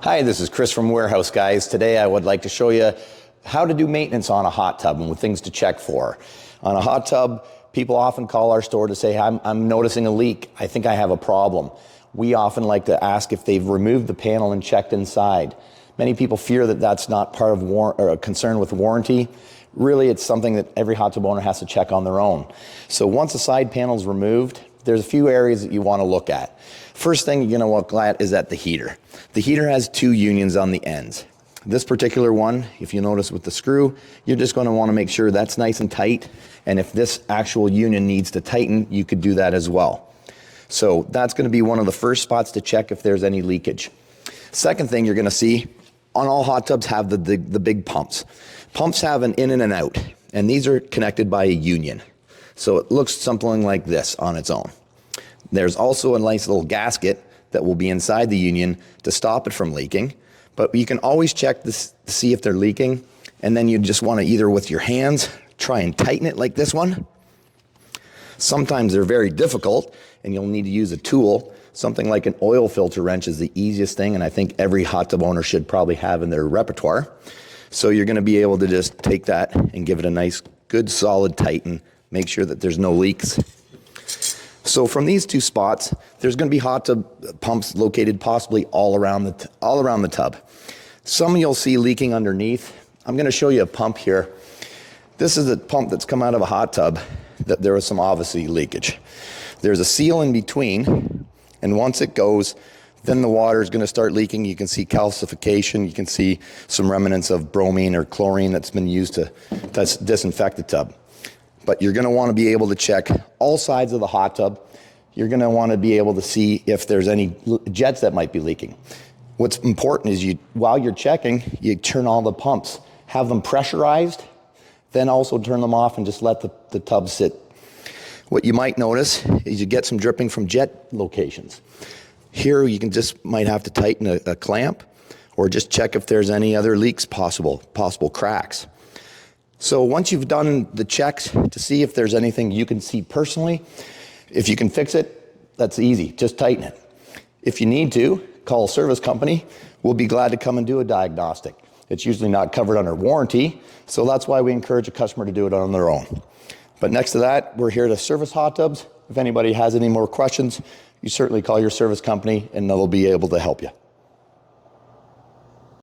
Hi, this is Chris from Warehouse Guys. Today I would like to show you how to do maintenance on a hot tub and what things to check for. On a hot tub, people often call our store to say, I'm noticing a leak. I think I have a problem. We often like to ask if they've removed the panel and checked inside. Many people fear that that's not part of a concern with warranty. Really, it's something that every hot tub owner has to check on their own. So once the side panel is removed, there's a few areas that you want to look at. First thing you're going to look at is at the heater. The heater has two unions on the ends. This particular one, if you notice with the screw, you're just going to want to make sure that's nice and tight. And if this actual union needs to tighten, you could do that as well. So that's going to be one of the first spots to check if there's any leakage. Second thing you're going to see, on all hot tubs have the big pumps. Pumps have an in and an out, and these are connected by a union. So it looks something like this on its own. There's also a nice little gasket that will be inside the union to stop it from leaking. But you can always check this to see if they're leaking, and then you just want to either with your hands try and tighten it like this one. Sometimes they're very difficult and you'll need to use a tool. Something like an oil filter wrench is the easiest thing, and I think every hot tub owner should probably have in their repertoire. So you're going to be able to just take that and give it a nice good solid tighten. Make sure that there's no leaks. So from these two spots, there's going to be hot tub pumps located possibly all around the tub. Some you'll see leaking underneath. I'm going to show you a pump here. This is a pump that's come out of a hot tub that there was some obviously leakage. There's a seal in between, and once it goes, then the water is going to start leaking. You can see calcification. You can see some remnants of bromine or chlorine that's been used to disinfect the tub. But you're going to want to be able to check all sides of the hot tub. You're going to want to be able to see if there's any jets that might be leaking. What's important is while you're checking, you turn all the pumps, have them pressurized, then also turn them off and just let the tub sit. What you might notice is you get some dripping from jet locations. Here you might have to tighten a clamp or just check if there's any other leaks possible cracks. So once you've done the checks to see if there's anything you can see personally, if you can fix it, that's easy, just tighten it. If you need to, call a service company. We'll be glad to come and do a diagnostic. It's usually not covered under warranty, so that's why we encourage a customer to do it on their own. But next to that, we're here to service hot tubs. If anybody has any more questions, you certainly call your service company and they'll be able to help you.